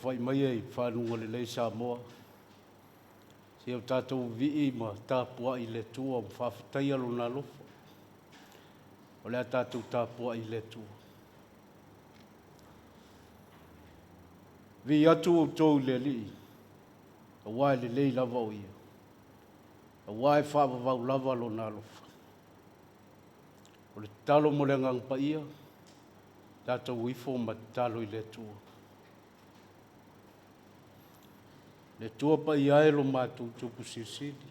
Fai mai ai whanunga le lei Samoa. Se o tātou vii ma tāpua i le tua o whawhitai alo nā lofa. O lea tātou tāpua i le tua. Vi atu o tōu le li. A wai le lei lava o ia. A wai whawavau lava alo nā lofa. O le talo mo le ngangpa ia. Tātou wifo ma talo i le tua. Le tua pa ia lo mātou tupu sisidi.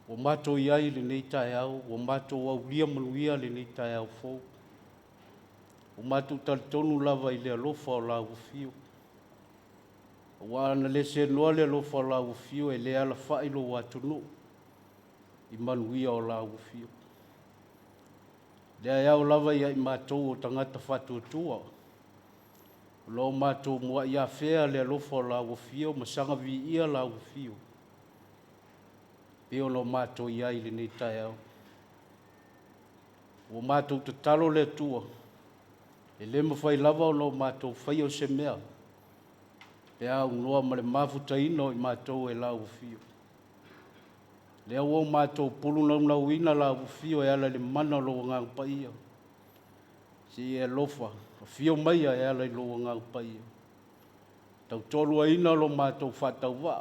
O mātou iai le nei tae au, o mātou au lia manuia le nei tae au fau. O mātou talitonu lava i le alofa o la ufio. O ana le se noa le alofa o la ufio e le ala fai lo watunu. I manuia o la ufio. Le au lava ia i mātou o tangata fatu tua. Lo mātou mua ia fea le alofa o la ufio, masanga vi ia la ufio. Peo lo mātou ia i le nei tae au. O mātou te talo le tua. E le mawhai lava o lo mātou whai o se mea. Pea unua ma le mafuta ino i mātou e la ufio. Le au mātou pulu na uina la ufio e ala le mana lo ngangpa ia. Si e lofa. Fio mai e ala i loa ngau pai. Tau tolu aina lo mātou whatau wā.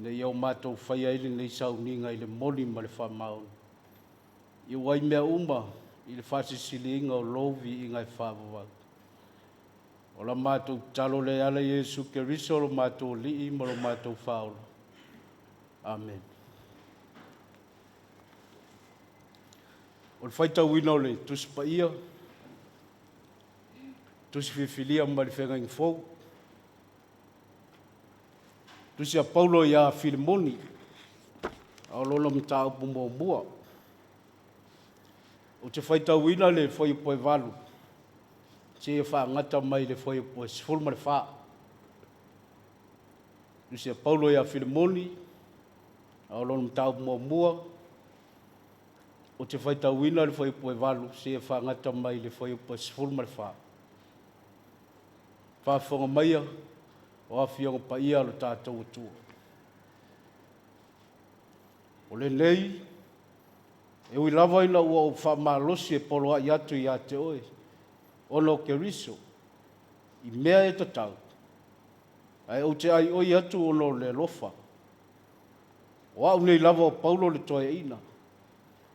Nei au mātou whai aile nei sauninga i le moli ma le whamau. I wai mea uma i le whasisili inga o lovi i ngai whawawau. O la mātou talo le ala Jesu Keriso lo mātou li i ma lo mātou whaola. Amen. O le whaitau wina o le tuspa ia. Tusi whiwhilia ma le whenga fou. Tusi a Paulo ia Filimoni. Au lolo mta upu mua. O te whaitau ina le whai poe walu. Se e wha ngata mai le whai poe sifuru ma le wha. Tusi a Paulo ia Filimoni. Au lolo mta upu mua. O te whaitau ina le whai poe walu. Se e wha ngata mai le whai poe sifuru ma le wha. Whawhonga maia, o awhionga pa ia lo tātou atua. O le nei, e ui lava ina ua o whamalosi e poloa i atu i ate oe, ono Keriso, i mea e tatau. Ai o te ai oi atu ono le lofa. O au nei lava o Paulo le toe ina.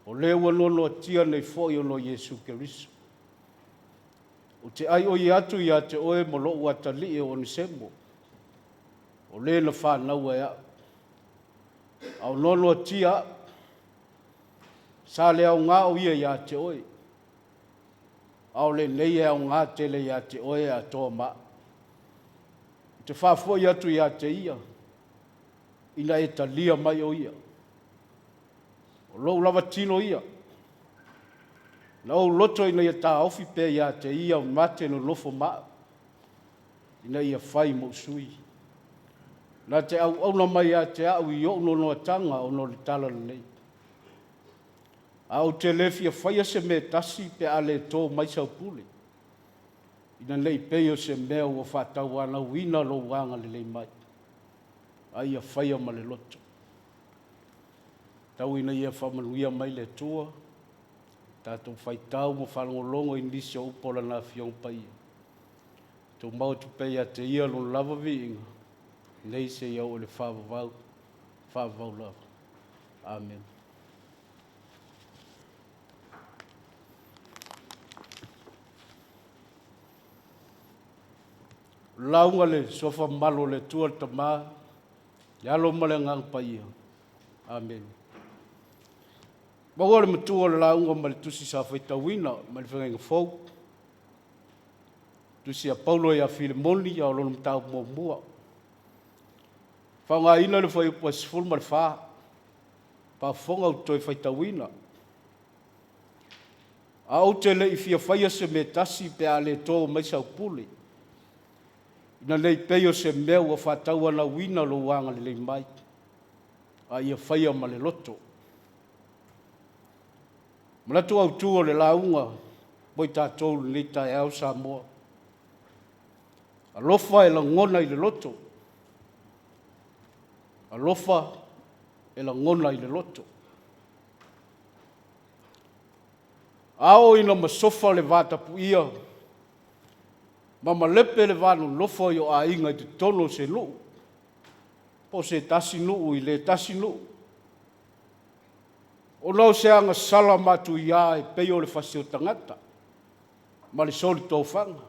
O le ua nono atia nei foi ono Jesu Keriso. O te ai oi atu i te oe mo lo ua tali e o nisemo. O le na whanau e a. Au nono tia. Sa le au ngā o ia i te oe. Au le nei e au ngā tele i te oe a toa ma. Te whafua i atu i te ia. Ina e talia mai o ia. O lo lava tino ia. Nau loto ina ia tā ofi pe ia te ia mate no lofo maa. Ina ia whai mo sui. Nā te au na mai ia te au i o no tanga o no le tala nei. Au te lefi a whai se me tasi pe ale tō mai sau pule. Ina nei peo se mea ua whatau ana wina lo wanga le lei mai. Ai a whai a ma le loto. Tau ina ia whamanuia mai le tua. Tātou whaitau mo whanongolongo i nisi o upola nā whiong pai. Tō mau tu pei a te ia lo lava viinga. Nei se iau o le whawavau lava. Amen. Launga le sofa malo le tua tamā. Yalo male ngang pai. Amen. Bawa le matua le launga ma le tusi sa whaitawina ma le whenga fau. tusia Paulo ia Filemoni ia lolo mtau mua. Whanga ina le whai upa sifuru ma le wha. Pa whonga utoi whaitawina. A o te le i fia whaia se me tasi pe a le tō mai sau pule. Ina nei peio se meu a whatau ana wina lo wanga le lei mai. A ia whaia ma le loto. Malatu au tua le launga, boi tātou le tai au sa moa. Alofa e la ngona i le loto. Alofa e la ngona i le loto. Ao ina masofa le vata puia. Mama lepe le vanu lofo yo a inga i te tono se lu. Po se tasi nuu i le tasi nuu. O nau se anga sala matu ia e peo le fasio tangata. Ma le soli tau whanga.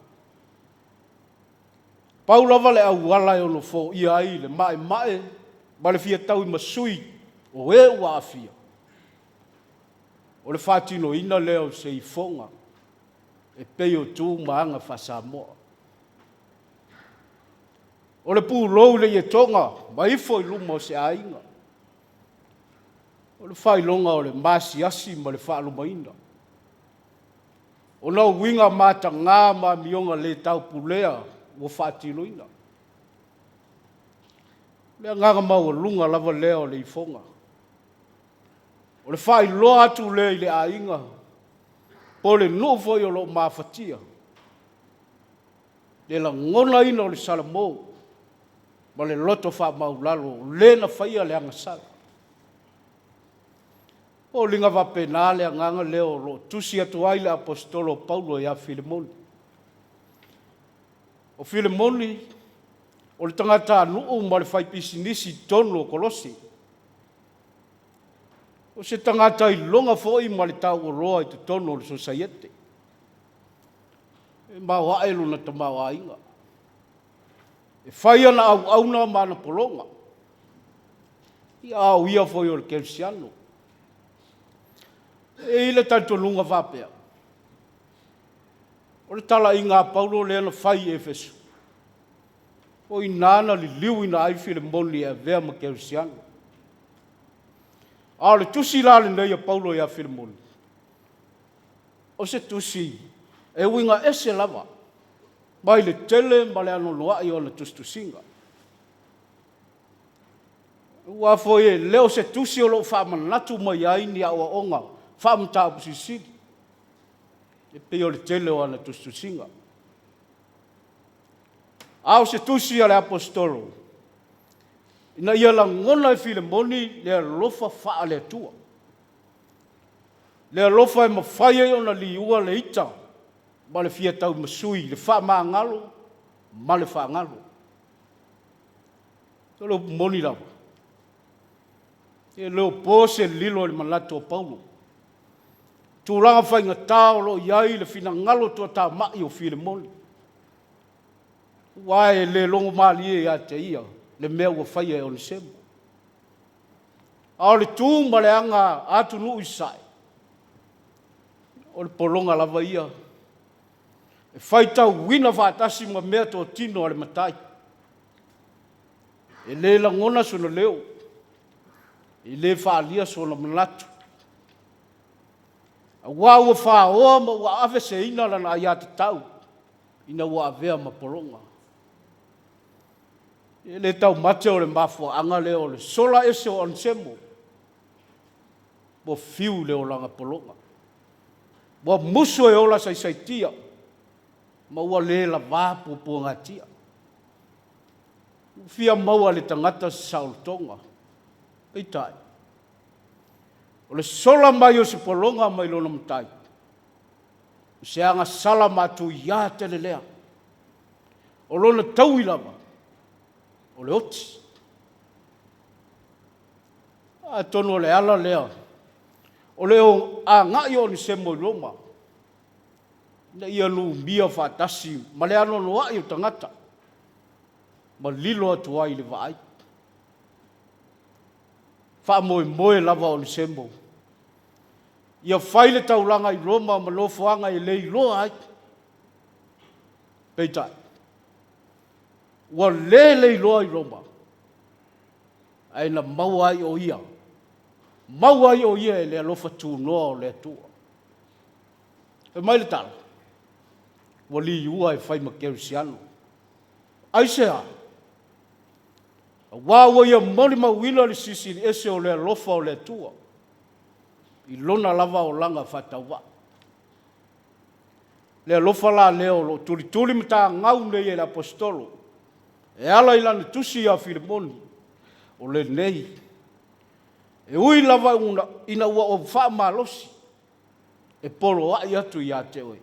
Paulava le au wala e ono fo ia ai le mae mae. Ma le fia tau i masui o e ua afia. O le whātino ina leo se i fonga. E peo tū maanga whasamoa. O le pū lou le i e tonga. Ma ifo i luma o se ainga. O le whailonga o le masi asi ma le whaalumaina. O nau winga mata ngā ma mionga le tau pulea o whaatiloina. Lea nganga mau o lunga lava leo le ifonga. O le whailoa atu le i le ainga. Po le nufo i o lo mawhatia. Le la ngona ina o le salamou. Ma le loto wha maulalo. Le na whaia le angasala. O linga va penale a nganga leo lo tusi atu ai le apostolo Paulo ia Filemoni. O Filemoni, o le tangata nuu ma le whaipisinisi tono o Kolosi. O se tangata i longa foi ma le tau o roa i te tono o le sosaiete. E mau aelu na ta mau ainga. E whaia na au auna ma na polonga. Ia au ia foi o le kelsiano. E ile tanto lunga vapea. O le tala i ngā Paulo le ana whai Efesu. O i nāna li liu ina ai Filemoni e vea ma kelsiano. A le tusi lale nei a Paulo e a Filemoni. O se tusi e winga ese lava. Mai le tele ma le ano loa i o na tustusinga. Ua foi e leo se tusi o lo whamanatu mai aini a ua onga. Whamta pusisiri. E peo le tele o ana tustusinga. Ao se tusi a le apostolo. Ina ia la ngona e Filemoni le lofa wha le tua. Le lofa e mawhaia i ona li ua le ita. Ma le fia tau masui. Le wha maa ngalo. Ma le wha ngalo. Tolo moni lawa. E leo pose lilo le malato o Paulo. Tūranga whainga tāo lo iai le fina ngalo tua tā mai o Filemoni. Wae le longo mali e a te ia. Le mea ua whaia e o Nisemo. Ao le tū ma le anga atu nuu isai. O le polonga lava ia. E whaitau wina whaatasi ma mea tō tino ale matai. E le la ngona sona leo. E le whaalia sona manatu. A wā ua whaoa ma ua awe se ina lana ai ate tau. Ina ua avea ma polonga. E le tau mate o le mafua anga leo le sola ese o Ansemo. Mo fiu leo langa polonga. Mo muso e ola saisaitia. Ma ua le la vapu puangatia. Fia maua le tangata Saultonga. Eitai. O le sola mai o se polonga mai lona matai. Se anga sala matu ia tele lea. O lona tau ilama. O le oti. A tono le ala lea. O leo a ngai o ni semo i Roma. Na ia lu mia whaatasi. Ma le ano noa i o tangata. Ma lilo atu ai le vaai. Wha moe lava o ni semo. Ia whaile taulanga i Roma ma lo fuanga i lei loa ai. Peita. Wa lele loa I Roma. Ai na mauai o ia. Mauai o ia e le alofa tu noa o le tua. E mai le tala. Wa li iua e whai makerisiano. Ai sea. Wawa ia mori mawila le sisi li ese o le alofa o le tua. I lona lava o langa whatawa. Le alofa la leo lo turi mta ngau nei e le apostolo. E ala ilani tusi a Filimoni. O le nei. E ui lava ina ua o wha malosi. E polo ai atu I a te oi.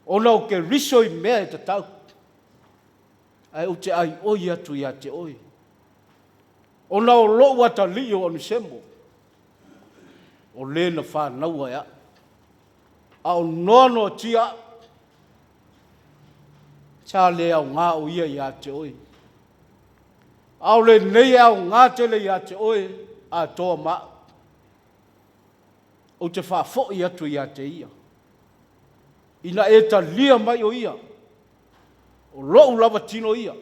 Ona o ke riso I mea e te tau. Ai o te ai oi atu I a te oi. Ona o lo wata li o nisemo. O le na wha naua ya. A o nono tia. Ta le au ngā o ia I a te oi. A o le nei au ngā tele I a te oi. A toa ma. O te wha fo I atu I a te ia. Ina e ta lia mai o ia. O lo lava tino ia.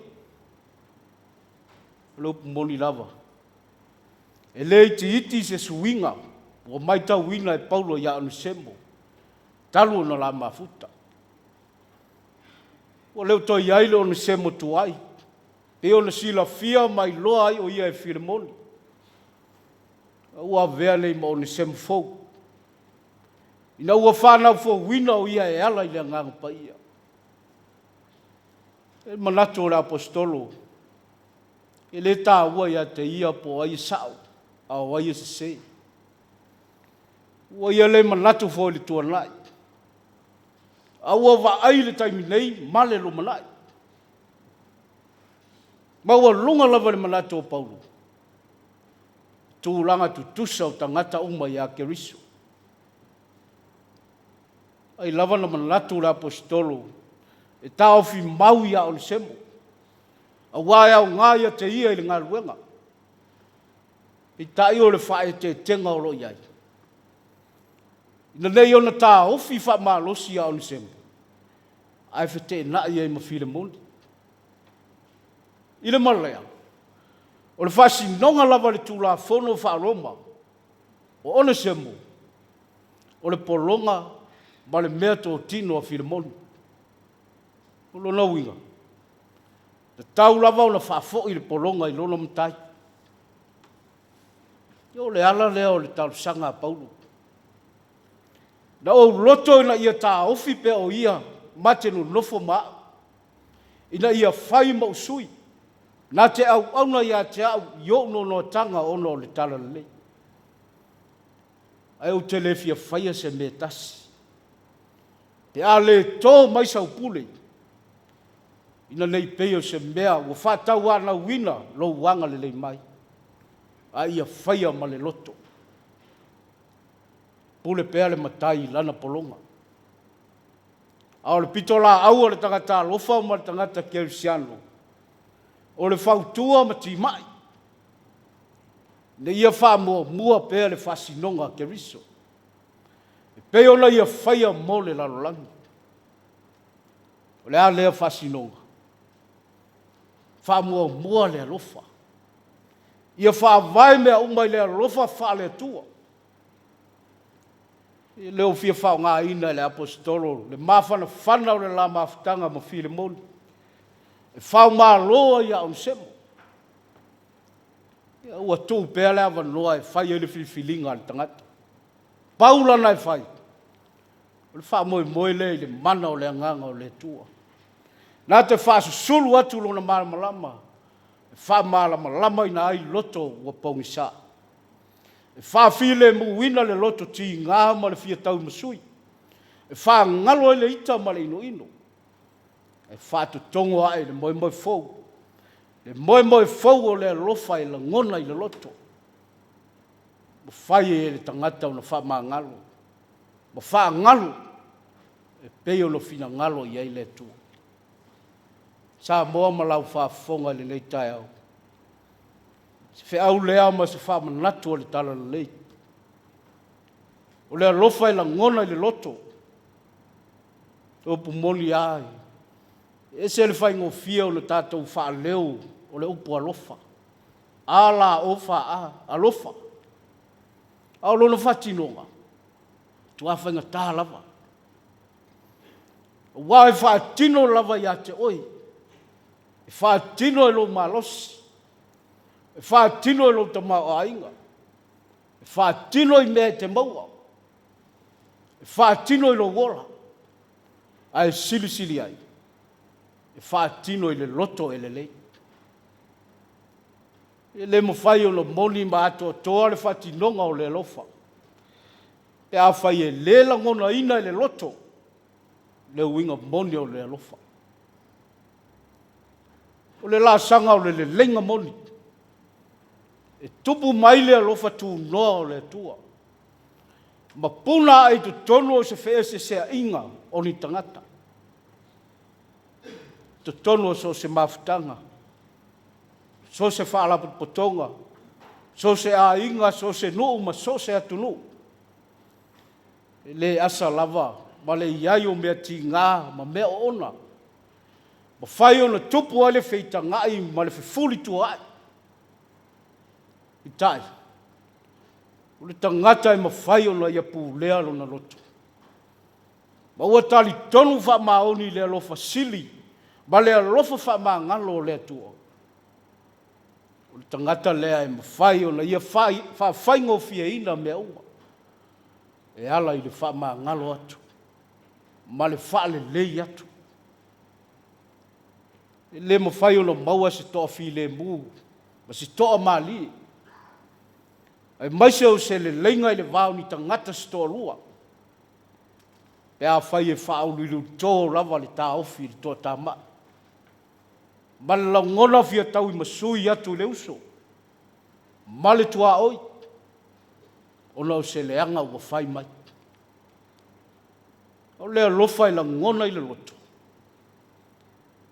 Lo moni lava. E le iti se suinga. O mai tau wina e Paulo ia anu sembo. Talu na la mafuta. O leo toi aile anu sembo tuai. E ona sila fia mai loa ai o ia e Filimoni. Ua vea nei ma anu sembo fou. Ina ua whanau fo wina o ia e ala I le ngang pa ia. E manato o le apostolo. E le tā ua ia te ia po ai sao. A o ai se se. Ua ia le manato fo le tua nai. A ua wa ai le taimi nei male lo manai. Ma ua lunga lava le manato o Paulo. Tūlanga tu tusa o tangata uma ia Keriso. Ai lava na manato le apostolo. E tau fi mau ia o le semo. A wai au ngā ia te ia I le ngā luenga. I tai o le whae te tenga o lo iai. Ina nei ona tā ofi wha maa losi ia o le semo. Ai whete na ia I ma Filimoni. I le malea. O le whasi nonga lava le tūla whono wha Roma. O ona semo. O le polonga ma le mea tō tino a Filimoni. O lona winga. Te tau lava o na whafo I le polonga I lona mtai. Yo le ala lea o le tau sanga a Paulo. Na o loto ina ia tā ofi pe o ia mate no nofo maa. Ina ia whai ma usui. Na te au auna ia te au yo no tanga ono o le tala le. Ai o te le fia whaia se me tasi. Te a le tō mai sau pule. Ina nei peo se mea ua whatau ana wina lo wanga le mai. A ia whaia ma le loto. Pule pea le matai lana polonga. A o le pitola au o le tangata lofa ma le tangata Kerisiano. O le whautua ma ti mai. Ne ia wha mua pea le whasinonga Keriso. E peo na ia whaia mo le lalolangi. O le a lea whasinonga. Wha mua le alofa. Ia wha vai mea umai le alofa wha le tua. I leo fia wha ngā ina le apostolo. Le mawhana whana o le la mawhtanga ma Filimoni. E wha mā loa ia on semo. Ia ua tū pēr le awa noa e whai ele whiwhilinga le tangata. Paula nai whai. O le wha moe le mana o le anganga o le tua. Nā te wha susulu atu lona malamalama. E wha malamalama ina ai loto ua paungisa. E wha while muina le loto ti ngā ma le fia tau masui. E wha ngalo ele ita ma le ino. E wha tu tongo ai le moe fou. Le moe fou o le alofa e la ngona I le loto. Ma whai e le tangata o na wha maa ngalo. Ma wha ngalo. E peo no fina ngalo I ai le tua. Sa moa malau wha fonga le nei tai au. Se whi au lea ma se wha manatu o le tala le lei. O le alofa I la ngona I le loto. O pu moli ai. E se le faingofia o le tatou whaaleu o le upu alofa. Ala ofa alofa. Ao lono whatinonga. Tua whainga tā lava. Wa e whaatino lava ia te oi. E whaatino e lo malosi. E whaatino e lo tamau ainga. E whaatino i mea te maua. E whaatino i lo wola. Ai sili ai. E whaatino i le loto e le lei. E le mawhai o lo moni ma ato toa le whatinonga o le lofa. E a whai e lela ngona ina i le loto. Le uinga moni o le lofa. O le la sanga o le lenga moni. E tupu mai le alofa tu noa o le tua. Ma puna ai tu tonu o se whea se inga o ni tangata. Tu tonu o se mafutanga. So se whaalapu potonga. So se a inga, so se nuu, ma so se atunu. Le asa lava. Ma le iai o mea ti ngā, ma mea ona. Ma whai o na tupu ale feita ngai, ma le fefuli tua ai. I tai. O le tangata e ma whai o na ia pu lea lo na loto. Ma ua tali tonu wha maoni le alofa sili, ma le alofa wha maa ngalo le tua. O le tangata lea e ma whai o na ia whai ngofia ina mea ua. E ala i le wha maa ngalo atu. Ma le wha le lei atu. Le ma whai o na maua se toa fi le mu, ma se toa mali. Ai maise o se le leinga i le vau ni tangata se toa lua. Pe a whai e wha au lilu tō lava le tā ofi le toa tā maa. Ma le laungona fia tau i masui atu le uso. Ma le tua oi. Ona o se le anga ua whai mai. O le alofa i laungona i le loto.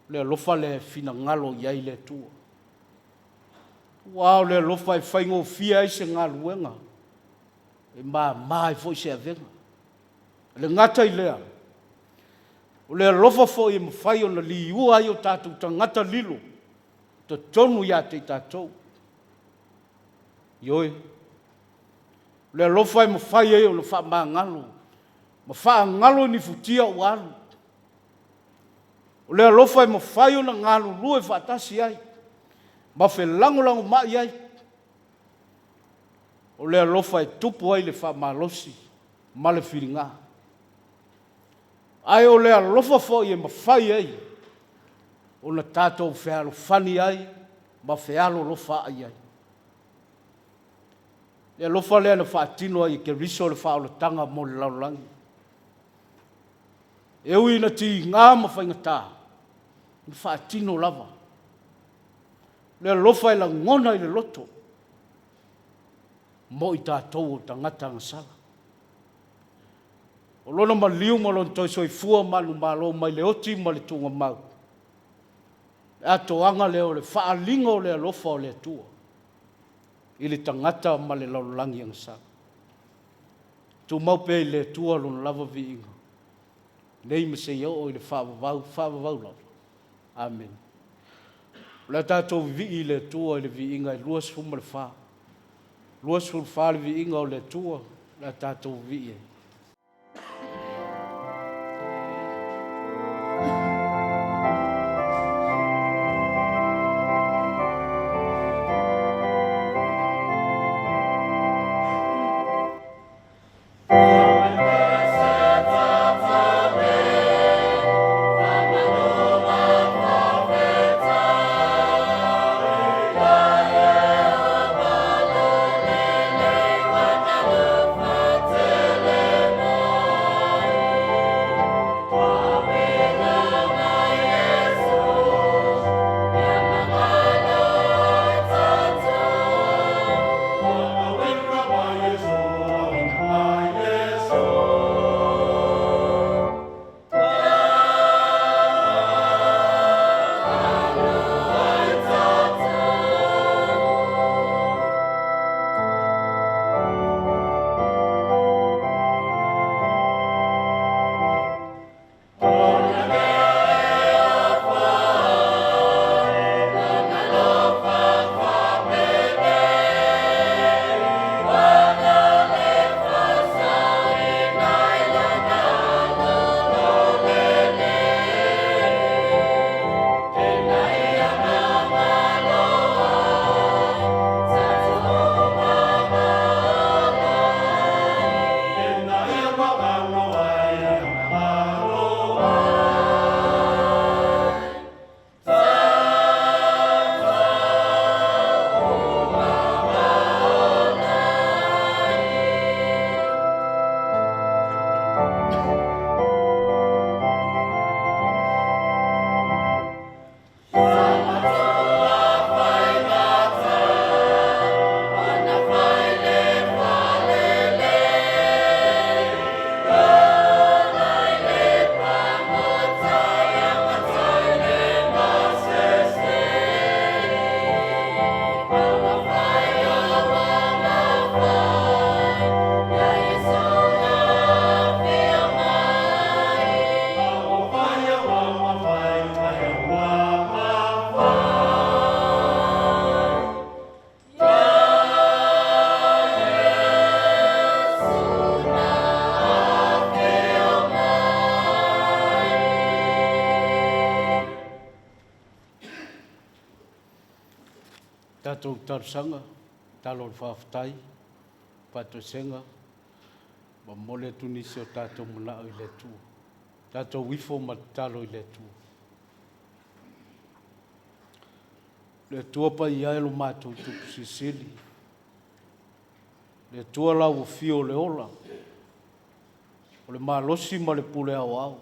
Le alofa le fina ngalo iai le tua. Wow, le alofa i whaingo fia i se ngaluenga. E mai fo i se avenga. Le ngata i lea. O le alofa fo i mawhai o na li ua i o tātou tangata lilo. Ta tonu ia te tātou. Ioi. Le alofa i mawhai e o na wha maa ngalo. Ma wha ngalo ni futia o alu. O le alofa i mawhai o na ngalo lue whaatasi ai. Ma fe lango mai ai. O le alofa e tupu ai le wha malosi. Ma le whiringa. Ai o le alofa fo i e mawhai ai. O na tātou whialo whani ai. Ma whialo lofa ai ai. Le alofa lea na whaatino ai ke riso le whaolo tanga mo le laulangi. E ui na ti ngā mawhaingatā. Ni whaatino lava. Le alofa i la ngona i le loto. Mo i tātou o tangata ngasala. O lona ma liu ma lon toi soi fua manu malo mai le oti ma le tunga mau. E ato anga leo le whaalinga o le alofa o le atua. I le tangata ma le laulangi ngasala. Tu mau pe i le atua lona lava vi inga. Nei me se iau o i le whaavavau lau. Amen. Le tātou vi i le tua i le vi inga i luas fuma le wha. Luas fuma wha le vi inga o le tua. Le tātou vi i. Tele Tātou tarusanga, talo le whawhatai, pato senga, ma mole tunisi o tātou muna i le tū. Tātou wifo ma talo i le tū. Le tua pa i aelo mātou tuku sisili. Le tua lau o fio le ola. O le malosi ma le pule au au.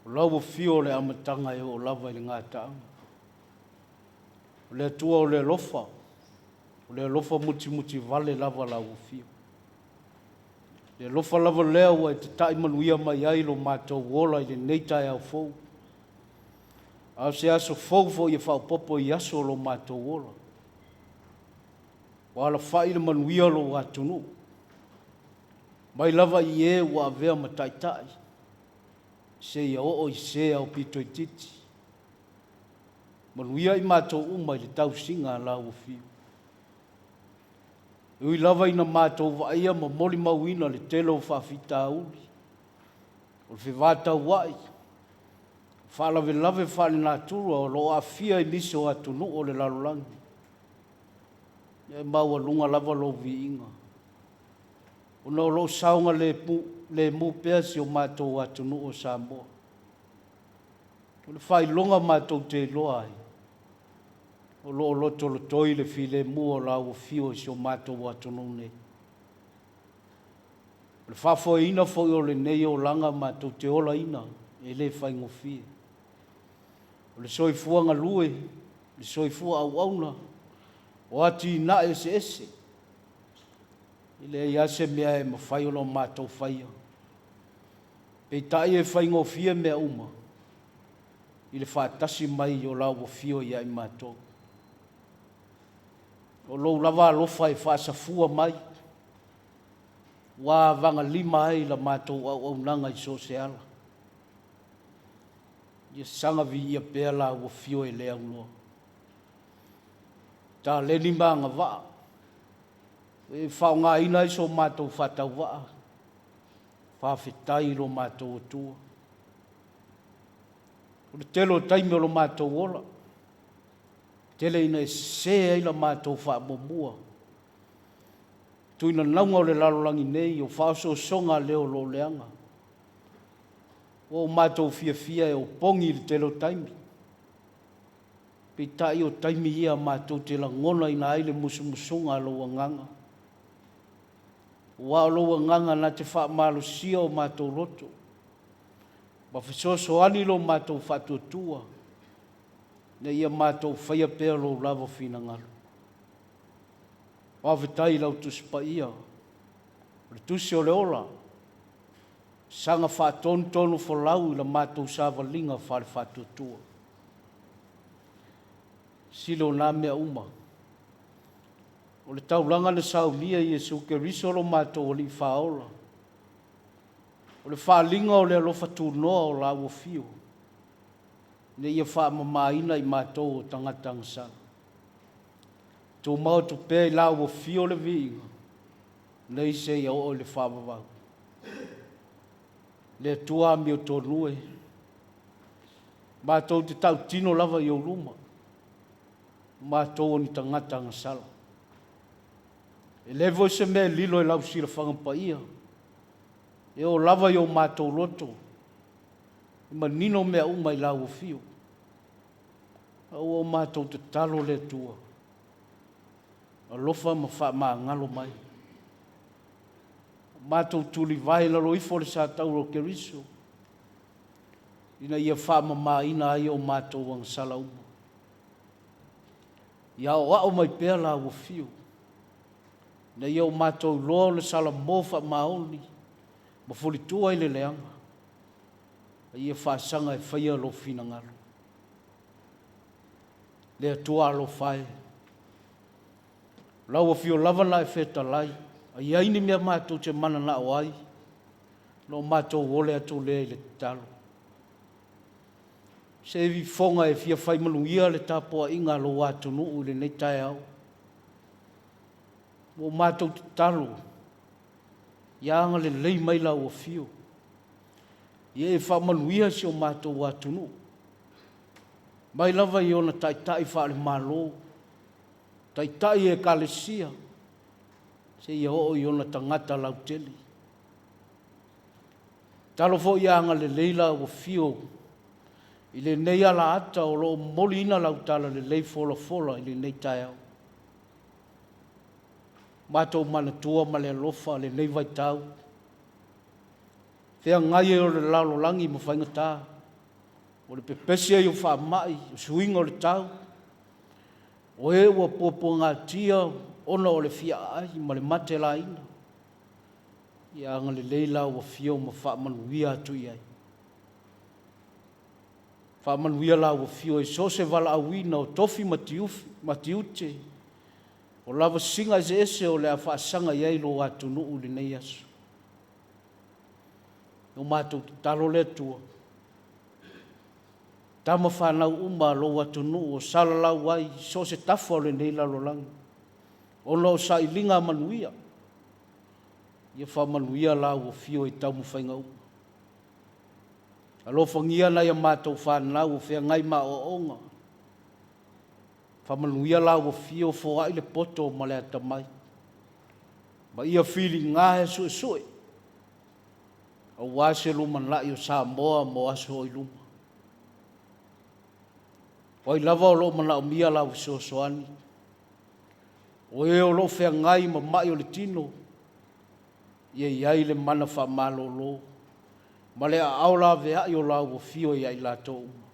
O lau o fio le amatanga e o lava i le ngātaanga. O le tua o le lofa. O le lofa muti muti vale lava lau o fio. Le lofa lava lea ua e te tai manuia mai ai lo mātou wola i le neitai au fou. Au se aso fou fo i whao popo i aso lo mātou wola. Wala whai le manuia lo atunu. Mai lava i e ua avea mataitai. Se ia o i se au pito i titi. Manuia i mātou uma i le tau singa la o fio. Ui lava ina mātou vaia ma moli mauina le telo whawhita uli. O le whiwātau wai. Whalawe lave whale nā tūrua o lo a fia i nisi o atunu o le lalulangi. E maua lunga lava lo vi inga. O no lo saunga le mu pea si o mātou atunu o Samoa. O le whai longa mātou te loa ai. O lo loto lo toi le file mu o la o fio si o mātou atunu nei. O le whafo ina fo o le nei o langa mātou te ola ina. E le whai ngofie. O le soifua ngalue, le soifua au auna, o ati na ese ese. Ile ia se mea e mawhai o lo mātou whaia. Pei tai e whai ngofie mea uma. Ile whaatasi mai o lau o fio ia i mātou. O lo lava alofa e whaasafua mai. Wa vanga lima ai la mātou au nanga i so se ala. Ia sanga vi ia pēr la ua fio e lea unoa. Tā le ni maanga waa. E whao ngā ina iso mātou whatau waa. Whawhetai lo mātou o tua. O le telo taime lo mātou ola. Tele ina e se eila mātou whaamomua. Tuina naunga o le lalolangi nei o whaoso songa leo lo leanga. O mātou fia e o pongi le telo taimi. Pei tai o taimi ia mātou te la ngona ina aile musumusunga lo nganga. Wa lo nganga na te wha malo sia o mātou roto. Ma fisoso ani lo mātou whatuatua. Ne ia mātou whaia pēr lo lava fina ngalu. Wawetai lau tuspa ia. Le tusi o le ola. Sanga whaatonu tonu fo lau i la mātou sāwalinga whare whatuatua. Silo nā mea uma. O le taulanga le saunia i Jesu ke riso lo mātou o li whaola. O le whaalinga o le alofa tūnoa o lau o fio. Ne ia whaamamaina i mātou o tangatanga sanga. Tō mau tu pē i lau o fio le viinga. Nei se ia o le whaamavau. Le tua mi o tonue. Mātou te tau tino lava i o luma. Mātou o ni tangata ngasala. E levo se me lilo e lau sira whangapa ia. E o lava i o mātou loto. E manino mea uma i lau o fio. Au o mātou te talo le tua. Alofa ma ngalo mai. Mātou tuli vai la roifo le sa tau ro keriso. Ina ia whamama ina ai o mātou wang sala uma. Ia o ao mai pēr la ua fio. Na ia o mātou loa le sala mofa maoni. Ma fuli tua i le leanga. Ia whaasanga e whaia lo fina ngalo. Lea tua alo whae. Lau a fio lava la e wheta lai. Ia ini mea mātou te mana na oai. Lo mātou wole atu lea i le talo. Se vi fonga e fia whai manuia le tapoa inga lo watu nuu le nei tai au. Mo mātou te talo. Ianga le lei mai la ua fio. Ia e wha manuia si o mātou watu nuu. Mai lava i ona tai wha le malo. Tai e kalesia. Se ia o i ona tangata lau teli. Talo fo ianga le leila ua fio. I le nei ala ata o lo moli ina lau tala le lei fola fola i le nei tai au. Mātou mana tua ma le alofa le nei vai tau. Fea ngai e o le lalo langi ma whainga tā. O le pepesia i o wha mai, o suinga o le tau. O e ua popo ngā tia ona o le fia ai ma le mate la ina. Ia anga le leila ua fio ma wha manuia atu i ai. Whamanuia la ua fio e so se wala awina o tofi matiute. O lava singa ese o le a whaasanga iei lo atu nuu le nei asu. O mātou talo le tua. Tama whanau uma lo atu nuu o sala lau ai so se tafo le nei lalo langi. O lo sa ilinga manuia. Ia whamanuia la ua fio e tau mwhainga uma. Alo whangia na ia mātou whanau whea ngai ma o onga. Whamanuia la ua fio fo ai le poto ma le atamai. Ma ia whili ngā he sui sui. A wase luma lai o Samoa mo aso o iluma. O i lava o lo mana o mia la o soani. O e o lo whea ngai ma mai o le tino. Ia iai le mana wha malo lo. Ma lea aula vea i o lau o fio i ai lato uma.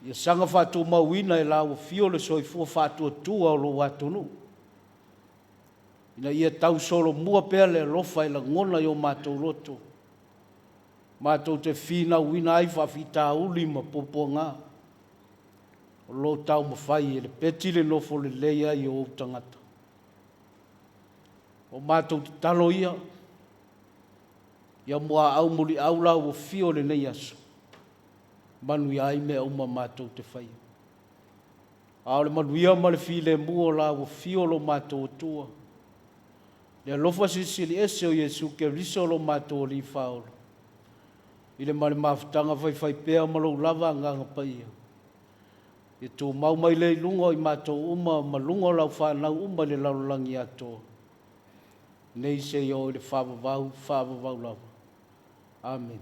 Ia sanga whātua mauina e lau o fio le soifua whātua tua o lo watunu. Ina ia tau solo mua pēr le lofa i la ngona i o mātou roto. Mātou te whina uina ai whawhita uli ma popo ngā. O lo tau mawhai e le peti le nofo le leia i o tangata. O mātou te talo ia. Ia mua au muli au lau o fio le nei aso. Manu ia ai mea uma mātou te whai. Ao le manu ia ma le fi le mua lau o fio lo mātou o tua. Lea lofa sisili ese o Jesu ke riso lo mātou o li whaola. I le male mawhitanga whai pēa malo lava nganga paia. E tō mau mai le lungo i mātou uma ma lungo lau whanau uma le laulangi atoa. Nei se o le whawavau lava. Amen.